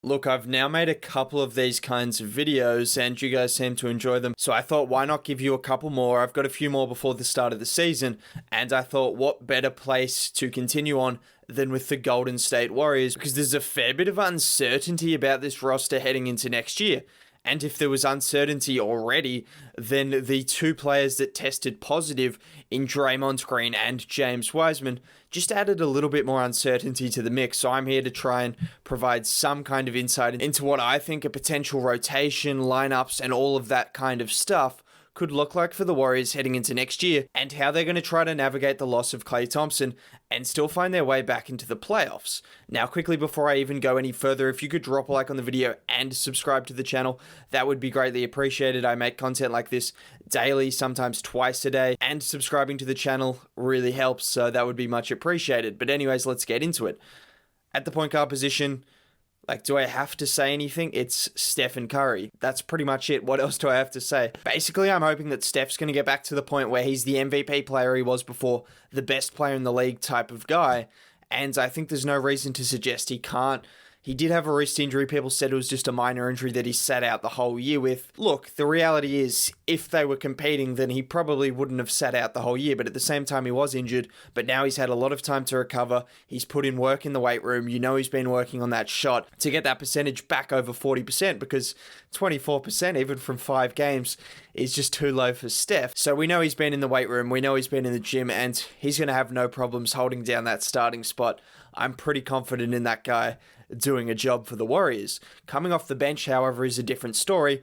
Look, I've now made a couple of these kinds of videos and you guys seem to enjoy them. So I thought, why not give you a couple more? I've got a few more before the start of the season. And I thought, what better place to continue on than with the Golden State Warriors? Because there's a fair bit of uncertainty about this roster heading into next year. And if there was uncertainty already, then the two players that tested positive in Draymond Green and James Wiseman just added a little bit more uncertainty to the mix. So I'm here to try and provide some kind of insight into what I think a potential rotation, lineups, and all of that kind of stuff could look like for the Warriors heading into next year, and how they're going to try to navigate the loss of Klay Thompson and still find their way back into the playoffs. Now, quickly before I even go any further, if you could drop a like on the video and subscribe to the channel, that would be greatly appreciated. I make content like this daily, sometimes twice a day, and subscribing to the channel really helps, so that would be much appreciated. But anyways, let's get into it. At the point guard position, do I have to say anything? It's Stephen Curry. That's pretty much it. What else do I have to say? Basically, I'm hoping that Steph's going to get back to the point where he's the MVP player he was before, the best player in the league type of guy, and I think there's no reason to suggest he can't. He did have a wrist injury. People said it was just a minor injury that he sat out the whole year with. Look, the reality is, if they were competing, then he probably wouldn't have sat out the whole year. But at the same time, he was injured. But now he's had a lot of time to recover. He's put in work in the weight room. You know he's been working on that shot to get that percentage back over 40%, because 24%, even from 5 games, is just too low for Steph. So we know he's been in the weight room. We know he's been in the gym. And he's going to have no problems holding down that starting spot. I'm pretty confident in that guy doing a job for the Warriors. Coming off the bench, however, is a different story.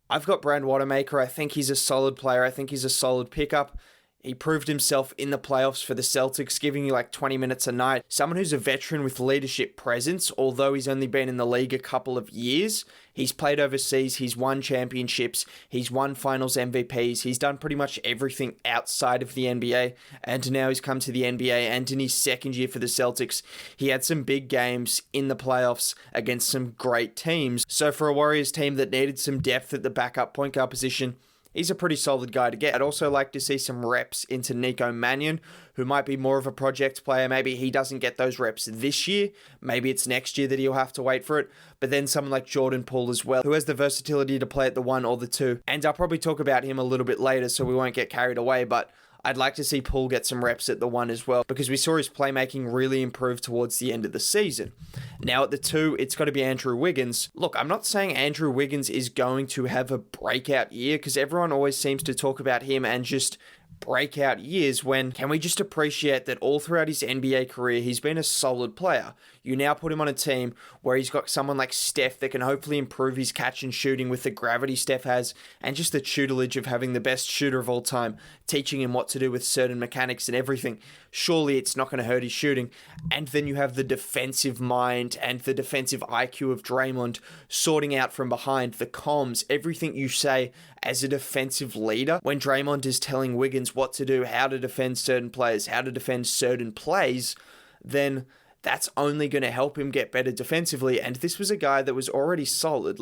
I've got Brand Wanamaker. I think he's a solid player. I think he's a solid pickup. He proved himself in the playoffs for the Celtics, giving you 20 minutes a night. Someone who's a veteran with leadership presence, although he's only been in the league a couple of years. He's played overseas, he's won championships, he's won finals MVPs, he's done pretty much everything outside of the NBA, and now he's come to the NBA, and in his second year for the Celtics, he had some big games in the playoffs against some great teams. So for a Warriors team that needed some depth at the backup point guard position, he's a pretty solid guy to get. I'd also like to see some reps into Nico Mannion, who might be more of a project player. Maybe he doesn't get those reps this year. Maybe it's next year that he'll have to wait for it. But then someone like Jordan Poole as well, who has the versatility to play at the 1 or the 2. And I'll probably talk about him a little bit later, so we won't get carried away. But I'd like to see Poole get some reps at the 1 as well, because we saw his playmaking really improve towards the end of the season. Now at the 2, it's got to be Andrew Wiggins. Look, I'm not saying Andrew Wiggins is going to have a breakout year, because everyone always seems to talk about him and just breakout years, when can we just appreciate that all throughout his NBA career, he's been a solid player. You now put him on a team where he's got someone like Steph that can hopefully improve his catch and shooting with the gravity Steph has, and just the tutelage of having the best shooter of all time, teaching him what to do with certain mechanics and everything. Surely it's not going to hurt his shooting. And then you have the defensive mind and the defensive IQ of Draymond, sorting out from behind, the comms, everything you say as a defensive leader. When Draymond is telling Wiggins what to do, how to defend certain players, how to defend certain plays, then that's only going to help him get better defensively. And this was a guy that was already solid.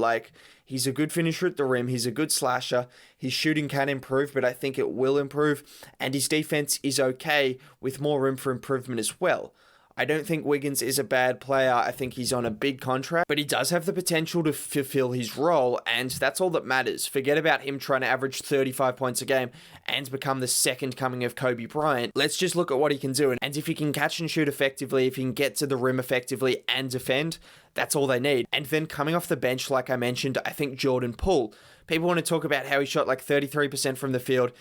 He's a good finisher at the rim. He's a good slasher. His shooting can improve, but I think it will improve. And his defense is okay, with more room for improvement as well. I don't think Wiggins is a bad player. I think he's on a big contract, but he does have the potential to fulfill his role, and that's all that matters. Forget about him trying to average 35 points a game and become the second coming of Kobe Bryant. Let's just look at what he can do, and if he can catch and shoot effectively, if he can get to the rim effectively and defend, that's all they need. And then coming off the bench, like I mentioned, I think Jordan Poole. People want to talk about how he shot 33% from the field.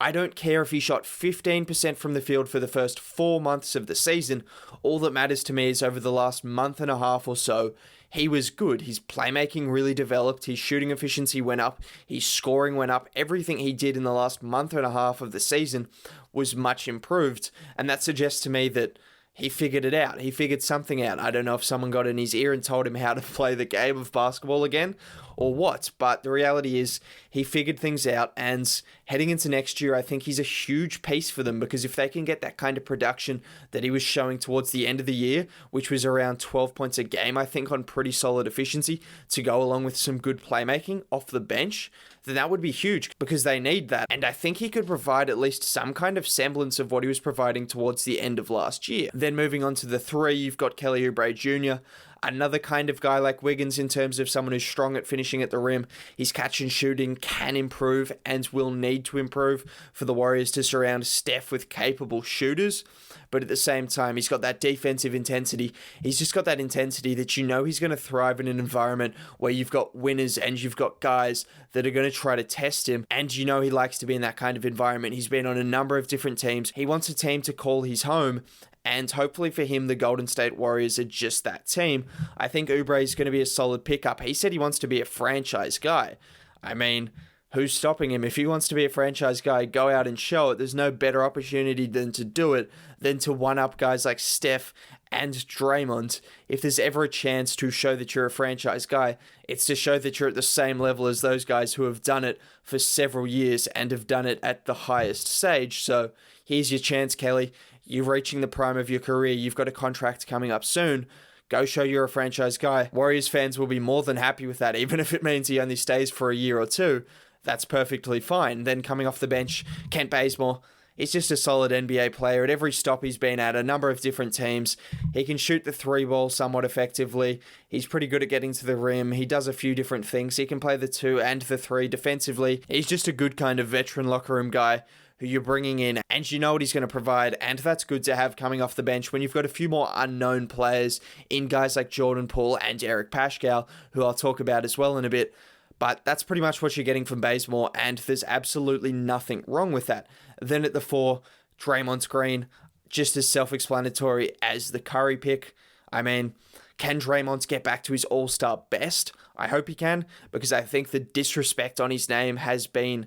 I don't care if he shot 15% from the field for the first 4 months of the season. All that matters to me is over the last month and a half or so, he was good. His playmaking really developed. His shooting efficiency went up. His scoring went up. Everything he did in the last month and a half of the season was much improved. And that suggests to me that he figured it out. He figured something out. I don't know if someone got in his ear and told him how to play the game of basketball again or what, but the reality is he figured things out, and heading into next year, I think he's a huge piece for them, because if they can get that kind of production that he was showing towards the end of the year, which was around 12 points a game, I think, on pretty solid efficiency, to go along with some good playmaking off the bench, then that would be huge, because they need that. And I think he could provide at least some kind of semblance of what he was providing towards the end of last year. Then moving on to the 3, you've got Kelly Oubre Jr. another kind of guy like Wiggins in terms of someone who's strong at finishing at the rim. His catch and shooting can improve and will need to improve for the Warriors to surround Steph with capable shooters. But at the same time, he's got that defensive intensity. He's just got that intensity that you know he's going to thrive in an environment where you've got winners and you've got guys that are going to try to test him. And you know he likes to be in that kind of environment. He's been on a number of different teams. He wants a team to call his home. And hopefully for him, the Golden State Warriors are just that team. I think Oubre is going to be a solid pickup. He said he wants to be a franchise guy. I mean, who's stopping him? If he wants to be a franchise guy, go out and show it. There's no better opportunity than to do it, than to one-up guys like Steph and Draymond. If there's ever a chance to show that you're a franchise guy, it's to show that you're at the same level as those guys who have done it for several years and have done it at the highest stage. So here's your chance, Kelly. You're reaching the prime of your career. You've got a contract coming up soon. Go show you're a franchise guy. Warriors fans will be more than happy with that, even if it means he only stays for a year or two. That's perfectly fine. Then coming off the bench, Kent Bazemore. He's just a solid NBA player. At every stop he's been at, a number of different teams. He can shoot the three ball somewhat effectively. He's pretty good at getting to the rim. He does a few different things. He can play the 2 and the 3 defensively. He's just a good kind of veteran locker room guy who you're bringing in, and you know what he's going to provide, and that's good to have coming off the bench when you've got a few more unknown players in guys like Jordan Poole and Eric Paschall, who I'll talk about as well in a bit. But that's pretty much what you're getting from Bazemore, and there's absolutely nothing wrong with that. Then at the 4, Draymond Green, just as self-explanatory as the Curry pick. I mean, can Draymond get back to his all-star best? I hope he can, because I think the disrespect on his name has been...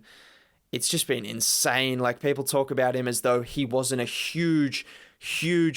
It's just been insane. Like, people talk about him as though he wasn't a huge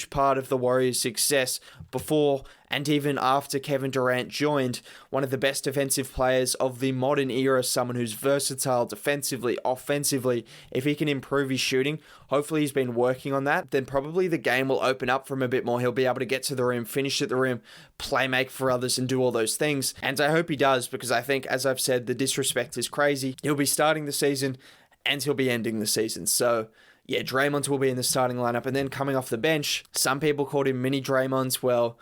part of the Warriors' success before and even after Kevin Durant joined. One of the best defensive players of the modern era, someone who's versatile defensively, offensively. If he can improve his shooting, hopefully he's been working on that, then probably the game will open up for him a bit more. He'll be able to get to the rim, finish at the rim, play make for others, and do all those things. And I hope he does, because I think, as I've said, the disrespect is crazy. He'll be starting the season and he'll be ending the season. So yeah, Draymond will be in the starting lineup. And then coming off the bench, some people called him mini Draymond. Well,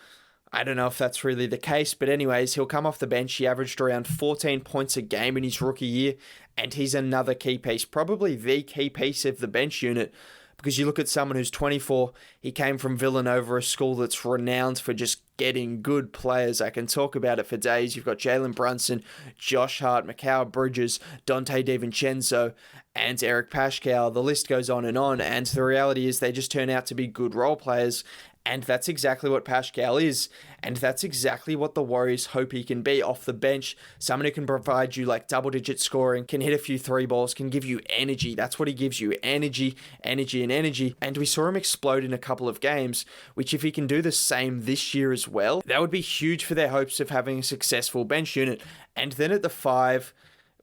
I don't know if that's really the case. But anyways, he'll come off the bench. He averaged around 14 points a game in his rookie year. And he's another key piece, probably the key piece of the bench unit. Because you look at someone who's 24, he came from Villanova, a school that's renowned for just getting good players. I can talk about it for days. You've got Jalen Brunson, Josh Hart, Mikal Bridges, Dante DiVincenzo, and Eric Paschall. The list goes on. And the reality is they just turn out to be good role players. And that's exactly what Paschall is. And that's exactly what the Warriors hope he can be off the bench. Someone who can provide you like double-digit scoring, can hit a few 3 balls, can give you energy. That's what he gives you. Energy. And we saw him explode in a couple of games, which if he can do the same this year as well, that would be huge for their hopes of having a successful bench unit. And then at the 5,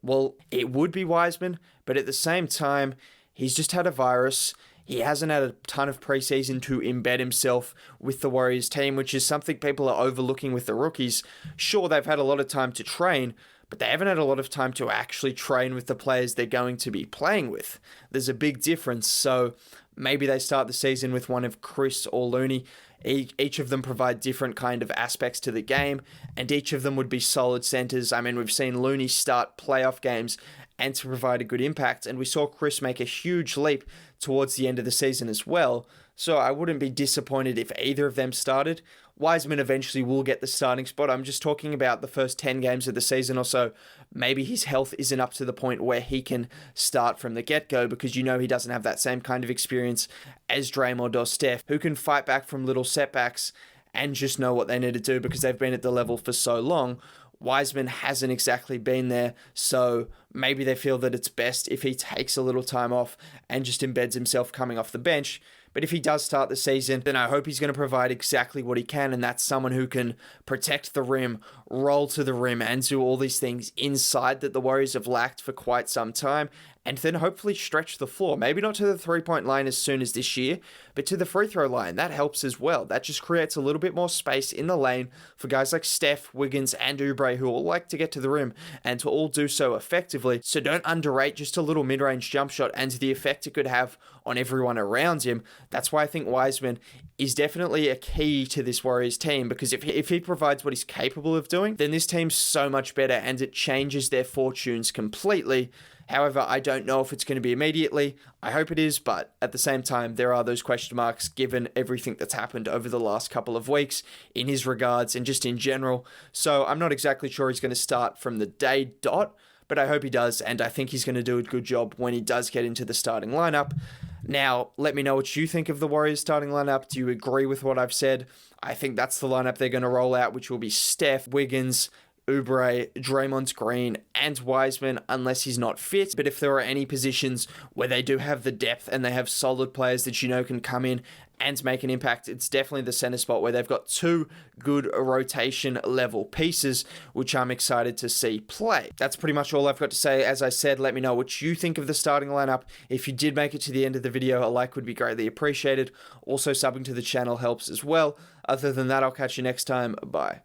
well, it would be Wiseman, but at the same time, he's just had a virus. He hasn't had a ton of preseason to embed himself with the Warriors team, which is something people are overlooking with the rookies. Sure, they've had a lot of time to train, but they haven't had a lot of time to actually train with the players they're going to be playing with. There's a big difference, so maybe they start the season with one of Chris or Looney. Each of them provide different kind of aspects to the game, and each of them would be solid centers. I mean, we've seen Looney start playoff games and to provide a good impact, and we saw Chris make a huge leap towards the end of the season as well. So I wouldn't be disappointed if either of them started. Wiseman eventually will get the starting spot. I'm just talking about the first 10 games of the season or so. Maybe his health isn't up to the point where he can start from the get-go, because you know he doesn't have that same kind of experience as Draymond or Steph, who can fight back from little setbacks and just know what they need to do because they've been at the level for so long. Wiseman hasn't exactly been there, so maybe they feel that it's best if he takes a little time off and just embeds himself coming off the bench. But if he does start the season, then I hope he's going to provide exactly what he can, and that's someone who can protect the rim, roll to the rim, and do all these things inside that the Warriors have lacked for quite some time. and then hopefully stretch the floor. Maybe not to the three-point line as soon as this year, but to the free throw line. That helps as well. That just creates a little bit more space in the lane for guys like Steph, Wiggins, and Oubre, who all like to get to the rim and to all do so effectively. So don't underrate just a little mid-range jump shot and the effect it could have on everyone around him. That's why I think Wiseman is definitely a key to this Warriors team, because if he provides what he's capable of doing, then this team's so much better and it changes their fortunes completely. However, I don't know if it's going to be immediately. I hope it is, but at the same time, there are those question marks given everything that's happened over the last couple of weeks in his regards and just in general. So I'm not exactly sure he's going to start from the day dot, but I hope he does, and I think he's going to do a good job when he does get into the starting lineup. Now, let me know what you think of the Warriors starting lineup. Do you agree with what I've said? I think that's the lineup they're going to roll out, which will be Steph, Wiggins, Oubre, Draymond Green, and Wiseman, unless he's not fit. But if there are any positions where they do have the depth and they have solid players that you know can come in and make an impact, it's definitely the center spot where they've got two good rotation level pieces, which I'm excited to see play. That's pretty much all I've got to say. As I said, let me know what you think of the starting lineup. If you did make it to the end of the video, a like would be greatly appreciated. Also, subbing to the channel helps as well. Other than that, I'll catch you next time. Bye.